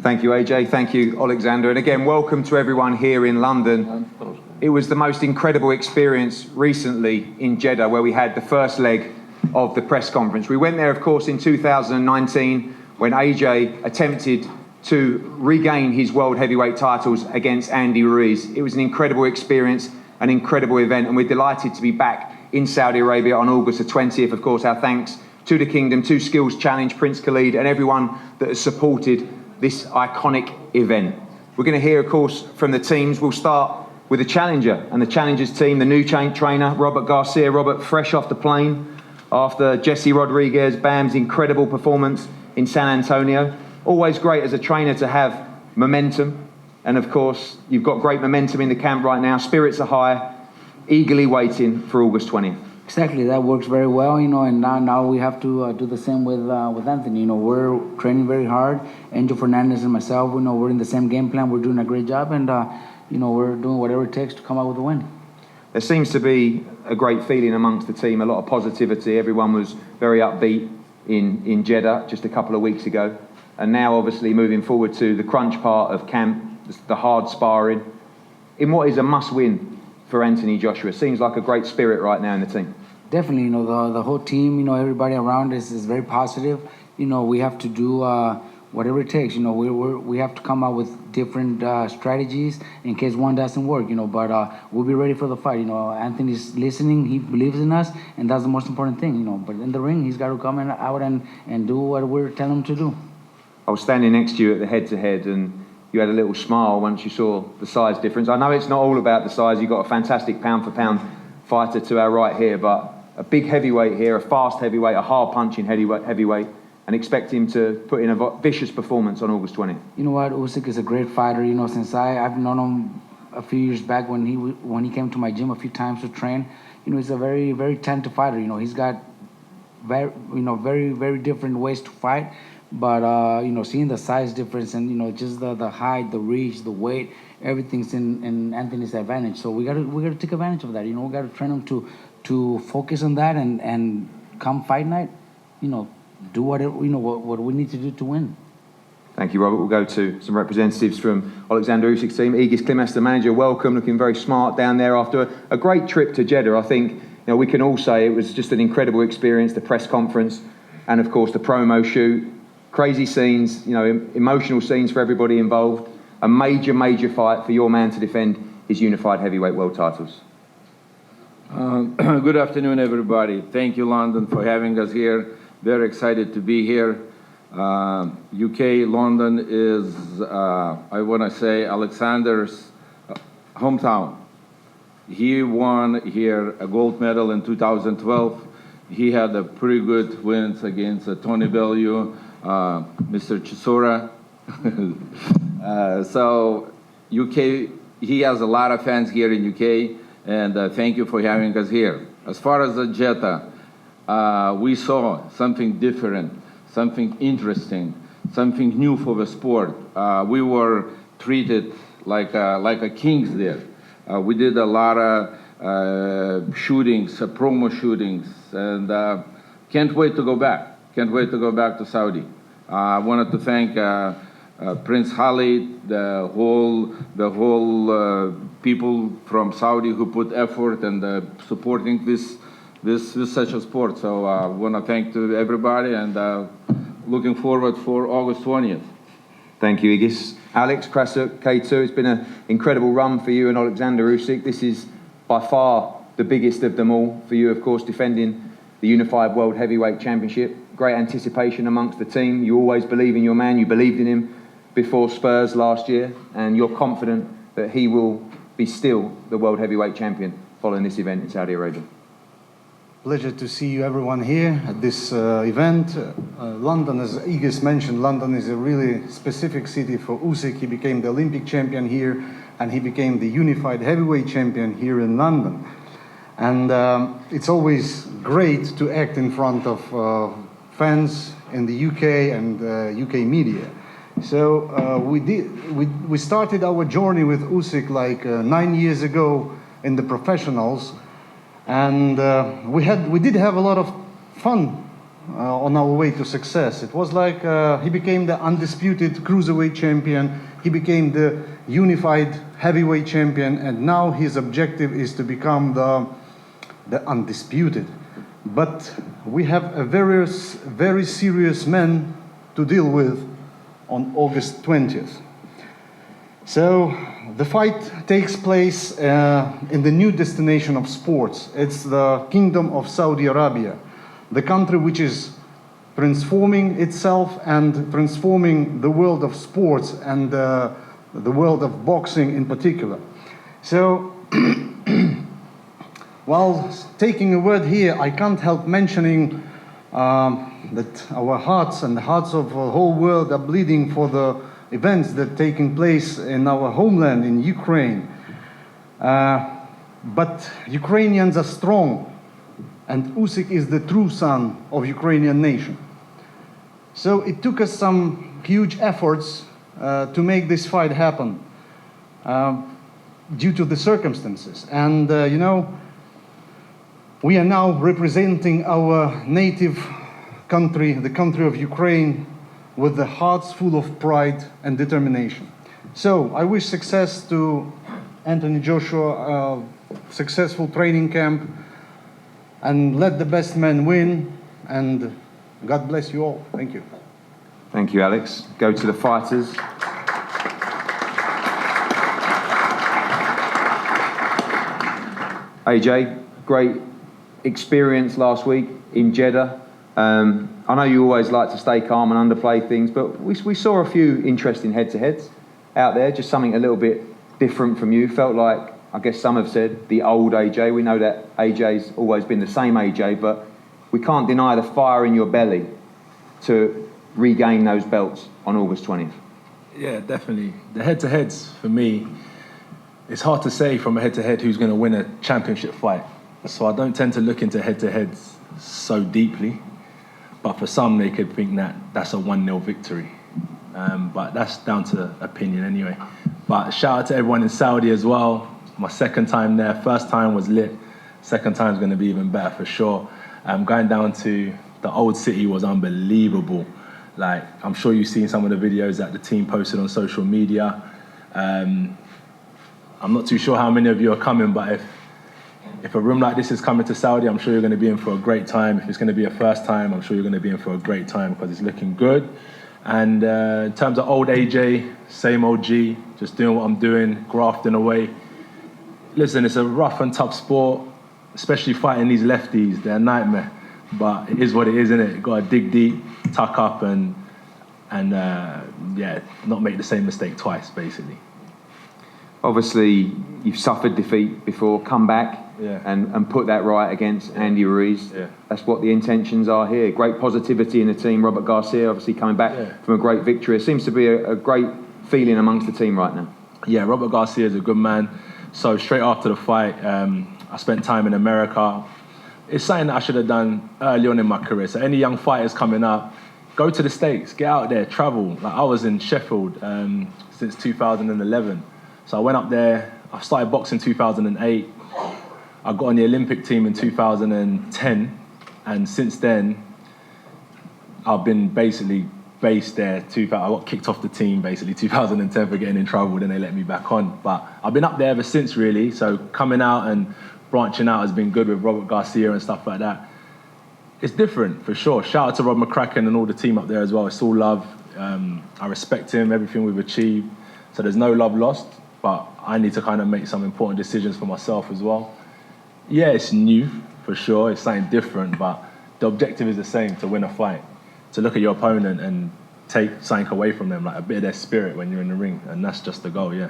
Thank you, AJ. Thank you, Oleksandr. And again, welcome to everyone here in London. It was the most incredible experience recently in Jeddah, where we had the first leg of the press conference. We went there, of course, in 2019 when AJ attempted to regain his world heavyweight titles against Andy Ruiz. It was an incredible experience, an incredible event, and we're delighted to be back in Saudi Arabia on August the 20th. Of course, our thanks to the Kingdom, to Skills Challenge, Prince Khalid, and everyone that has supported this iconic event. We're going to hear, of course, from the teams. We'll start with the challenger and the challenger's team, the new trainer, Robert Garcia. Robert, fresh off the plane after Jesse Rodriguez, Bam's incredible performance in San Antonio. Always great as a trainer to have momentum. And of course, you've got great momentum in the camp right now. Spirits are high, eagerly waiting for August 20th. Exactly, that works very well, and now we have to do the same with Anthony. We're training very hard. Angel Fernandez and myself, we're in the same game plan. We're doing a great job, and we're doing whatever it takes to come out with a win. There seems to be a great feeling amongst the team, a lot of positivity. Everyone was very upbeat in Jeddah just a couple of weeks ago, and now obviously moving forward to the crunch part of camp, the hard sparring, in what is a must-win for Anthony Joshua. Seems like a great spirit right now in the team. Definitely, the whole team, everybody around us is very positive. We have to do whatever it takes. We have to come out with different strategies in case one doesn't work. But we'll be ready for the fight. Anthony's listening. He believes in us, and that's the most important thing. But in the ring, he's got to come out and do what we're telling him to do. I was standing next to you at the head-to-head, and you had a little smile once you saw the size difference. I know it's not all about the size. You've got a fantastic pound-for-pound fighter to our right here, but a big heavyweight here, a fast heavyweight, a hard-punching heavyweight, and expect him to put in a vicious performance on August 20th. You know what? Usyk is a great fighter. Since I've known him a few years back when he came to my gym a few times to train. He's a very, very talented fighter. He's got very, very different ways to fight. But seeing the size difference and just the height, the reach, the weight, everything's in Anthony's advantage. So we gotta take advantage of that. We gotta train him to focus on that and come fight night, do whatever what we need to do to win. Thank you, Robert. We'll go to some representatives from Oleksandr Usyk's team. Egis Klimas, the manager, welcome, looking very smart down there after a great trip to Jeddah. I think we can all say it was just an incredible experience, the press conference, and of course the promo shoot. Crazy scenes, emotional scenes for everybody involved. A major, major fight for your man to defend his unified heavyweight world titles. Good afternoon, everybody. Thank you, London, for having us here. Very excited to be here. UK, London is, I want to say, Oleksandr's hometown. He won here a gold medal in 2012. He had a pretty good wins against Tony Bellew, Mr. Chisora. So UK, he has a lot of fans here in UK, and thank you for having us here. As far as the Jeddah, we saw something different, something interesting, something new for the sport. We were treated like a kings there. We did a lot of shootings, promo shootings, and can't wait to go back. Can't wait to go back to Saudi. I wanted to thank Prince Khalid, the whole people from Saudi who put effort and supporting this such a sport. So I want to thank to everybody and looking forward for August 20th. Thank you, Egis. Alex, Krassyuk, K2, it's been an incredible run for you and Oleksandr Usyk. This is by far the biggest of them all for you, of course, defending the Unified World Heavyweight Championship. Great anticipation amongst the team. You always believe in your man. You believed in him before Spurs last year, and you're confident that he will be still the World Heavyweight Champion following this event in Saudi Arabia. Pleasure to see you everyone here at this event. London, as Egis mentioned, London is a really specific city for Usyk. He became the Olympic champion here, and he became the unified heavyweight champion here in London. And it's always great to act in front of fans in the UK and UK media. So we started our journey with Usyk like 9 years ago in the professionals, and we did have a lot of fun on our way to success. It was like he became the undisputed cruiserweight champion, he became the unified heavyweight champion, and now his objective is to become the undisputed. But we have a very serious man to deal with on August 20th. So the fight takes place in the new destination of sports. It's the Kingdom of Saudi Arabia, the country which is transforming itself and transforming the world of sports and the world of boxing in particular. So while taking a word here, I can't help mentioning that our hearts and the hearts of the whole world are bleeding for the events that are taking place in our homeland, in Ukraine. But Ukrainians are strong, and Usyk is the true son of Ukrainian nation. So it took us some huge efforts to make this fight happen due to the circumstances. And you know, we are now representing our native country, the country of Ukraine, with the hearts full of pride and determination. So I wish success to Anthony Joshua, successful training camp, and let the best man win, and God bless you all. Thank you. Thank you, Alex. Go to the fighters. AJ, great experience last week in Jeddah. I know you always like to stay calm and underplay things, but we saw a few interesting head-to-heads out there, just something a little bit different from you. Felt like, I guess some have said, the old AJ. We know that AJ's always been the same AJ, but we can't deny the fire in your belly to regain those belts on August 20th. Yeah, definitely. The head-to-heads, for me, it's hard to say from a head-to-head who's going to win a championship fight. So I don't tend to look into head-to-heads so deeply. But for some, they could think that that's a 1-0 victory. But that's down to opinion anyway. But shout out to everyone in Saudi as well. My second time there. First time was lit. Second time is going to be even better for sure. Going down to the old city was unbelievable. Like, I'm sure you've seen some of the videos that the team posted on social media. I'm not too sure how many of you are coming, but if a room like this is coming to Saudi, I'm sure you're going to be in for a great time. If it's going to be a first time, I'm sure you're going to be in for a great time because it's looking good. And in terms of old AJ, same old G, just doing what I'm doing, grafting away. Listen, it's a rough and tough sport, especially fighting these lefties. They're a nightmare. But it is what it is, isn't it? You've got to dig deep, tuck up, and not make the same mistake twice, basically. Obviously, you've suffered defeat before, come back and put that right against Andy Ruiz. Yeah. That's what the intentions are here. Great positivity in the team. Robert Garcia, obviously, coming back from a great victory. It seems to be a great feeling amongst the team right now. Yeah, Robert Garcia is a good man. So straight after the fight, I spent time in America. It's something that I should have done early on in my career. So any young fighters coming up, go to the States, get out there, travel. Like I was in Sheffield since 2011. So I went up there, I started boxing in 2008. I got on the Olympic team in 2010. And since then, I've been basically based there. I got kicked off the team basically 2010 for getting in trouble, then they let me back on. But I've been up there ever since really. So coming out and branching out has been good with Robert Garcia and stuff like that. It's different for sure. Shout out to Rob McCracken and all the team up there as well. It's all love. I respect him, everything we've achieved. So there's no love lost, but I need to kind of make some important decisions for myself as well. Yeah, it's new for sure. It's something different, but the objective is the same, to win a fight. To look at your opponent and take something away from them, like a bit of their spirit when you're in the ring. And that's just the goal, yeah.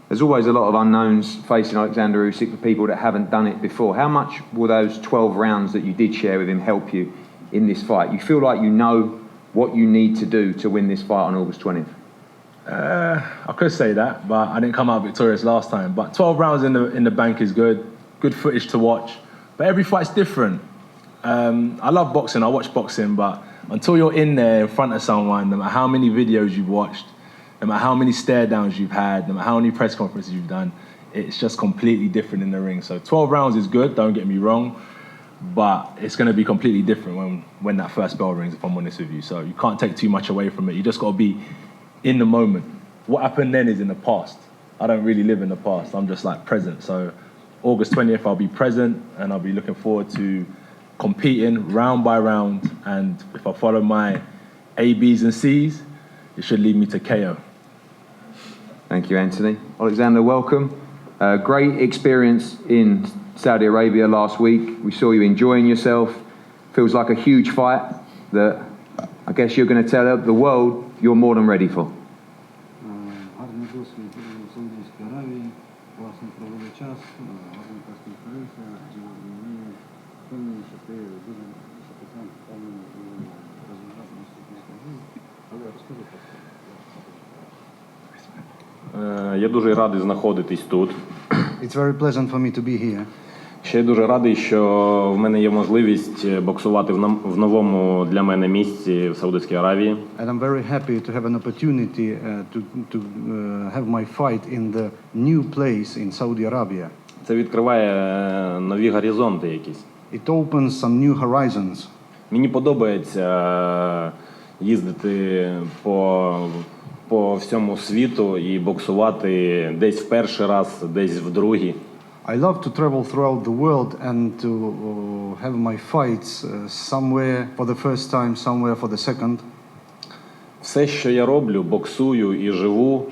There's always a lot of unknowns facing Oleksandr Usyk for people that haven't done it before. How much will those 12 rounds that you did share with him help you in this fight? You feel like you know what you need to do to win this fight on August 20th? I could say that, but I didn't come out victorious last time. But 12 rounds in the bank is good. Good footage to watch. But every fight's different. I love boxing, I watch boxing, but until you're in there in front of someone, no matter how many videos you've watched, no matter how many stare downs you've had, no matter how many press conferences you've done, it's just completely different in the ring. So 12 rounds is good, don't get me wrong, but it's going to be completely different when that first bell rings, if I'm honest with you. So you can't take too much away from it. You just got to be in the moment. What happened then is in the past. I don't really live in the past. I'm just like present. So August 20th, I'll be present, and I'll be looking forward to competing round by round. And if I follow my A, B's and C's, it should lead me to KO. Thank you, Anthony. Oleksandr, welcome. Great experience in Saudi Arabia last week. We saw you enjoying yourself. Feels like a huge fight that I guess you're going to tell the world you're more than ready for. Гарний досвід у Саудівській Аравії, класно провели час, гарна конференція, впевнений, що ти дуже шапитан, впевнений у результаті наступних торгів. Але розкажи про це. Я дуже радий знаходитись тут. It's very pleasant for me to be here. Ще я дуже радий, що в мене є можливість боксувати в новому для мене місці в Саудівській Аравії. And I'm very happy to have an opportunity to have my fight in the new place in Saudi Arabia. Це відкриває нові горизонти якісь. It opens some new horizons. Мені подобається їздити по всьому світу і боксувати десь в перший раз, десь в другий. I love to travel throughout the world and to have my fights somewhere for the first time, somewhere for the second. Все, що я роблю, боксую і живу,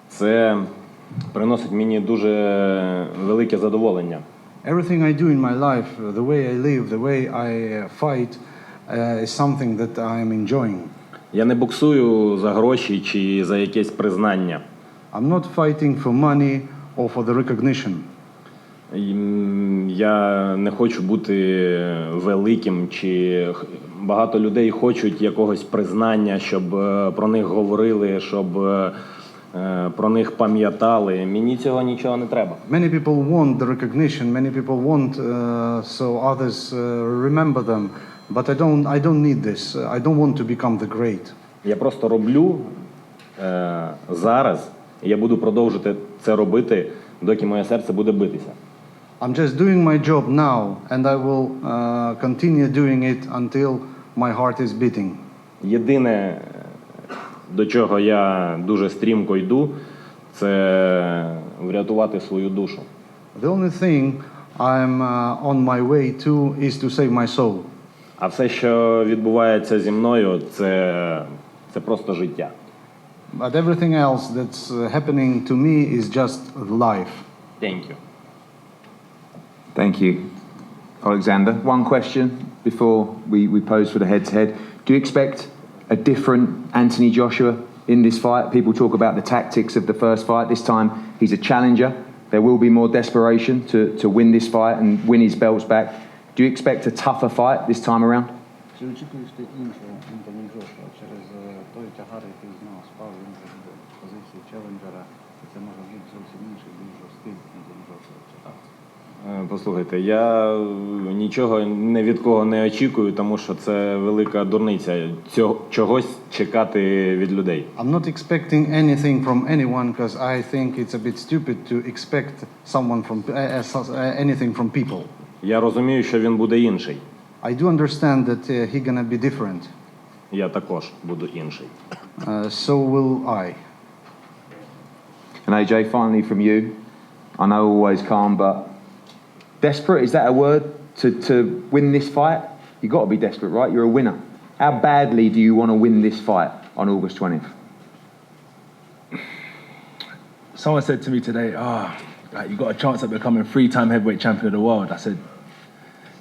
це приносить мені дуже велике задоволення. Everything I do in my life, the way I live, the way I fight, is something that I am enjoying. Я не боксую за гроші чи за якесь признання. I'm not fighting for money or for the recognition. Я не хочу бути великим, чи багато людей хочуть якогось признання, щоб про них говорили, щоб про них пам'ятали. Мені цього нічого не треба. Many people want the recognition, many people want so others remember them, but I don't need this. I don't want to become the great. Я просто роблю зараз, і я буду продовжувати це робити, доки моє серце буде битися. I'm just doing my job now, and I will continue doing it until my heart is beating. Єдине, до чого я дуже стрімко йду, це врятувати свою душу. The only thing I'm on my way to is to save my soul. А все, що відбувається зі мною, це просто життя. But everything else that's happening to me is just life. Thank you. Thank you, Oleksandr. One question before we pose for the head-to-head. Do you expect a different Anthony Joshua in this fight? People talk about the tactics of the first fight. This time he's a challenger. There will be more desperation to win this fight and win his belts back. Do you expect a tougher fight this time around? Чи очікуєш ти іншого Ентоні Джошуа через той тягар, який з нього спав, він вже буде в позиції челенджера, і це може бути зовсім інший, більш жорсткий Ентоні Джошуа? Послухайте, я нічого ні від кого не очікую, тому що це велика дурниця. Чогось чекати від людей. I'm not expecting anything from anyone because I think it's a bit stupid to expect someone from anything from people. Я розумію, що він буде інший. I do understand that he's gonna be different. Я також буду інший. So will I. And AJ, finally from you. I know always calm, but desperate, is that a word to win this fight? You've got to be desperate, right? You're a winner. How badly do you want to win this fight on August 20th? Someone said to me today, you got a chance at becoming 3-time heavyweight champion of the world. I said,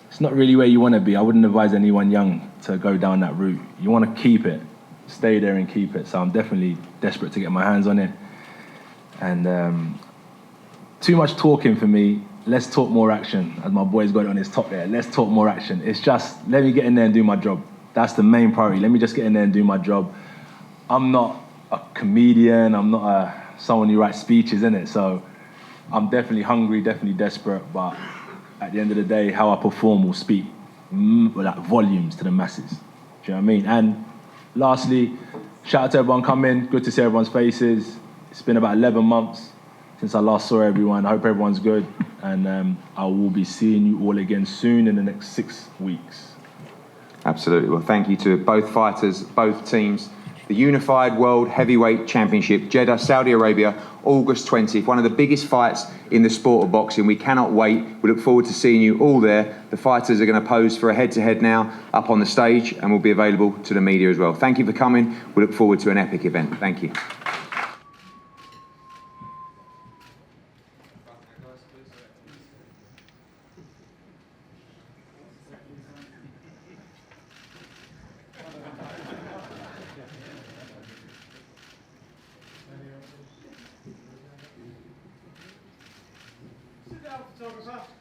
it's not really where you want to be. I wouldn't advise anyone young to go down that route. You want to keep it, stay there and keep it. So I'm definitely desperate to get my hands on it. And too much talking for me. Let's talk more action. As my boy's got it on his top there. Let's talk more action. It's just, let me get in there and do my job. That's the main priority. Let me just get in there and do my job. I'm not a comedian. I'm not someone who writes speeches, innit? So I'm definitely hungry, definitely desperate. But at the end of the day, how I perform will speak like volumes to the masses. Do you know what I mean? And lastly, shout out to everyone coming. Good to see everyone's faces. It's been about 11 months since I last saw everyone. I hope everyone's good. and I will be seeing you all again soon in the next 6 weeks. Absolutely. Well, thank you to both fighters, both teams. The Unified World Heavyweight Championship, Jeddah, Saudi Arabia, August 20th. One of the biggest fights in the sport of boxing. We cannot wait. We look forward to seeing you all there. The fighters are going to pose for a head-to-head now up on the stage and will be available to the media as well. Thank you for coming. We look forward to an epic event. Thank you. Sit down, photographer.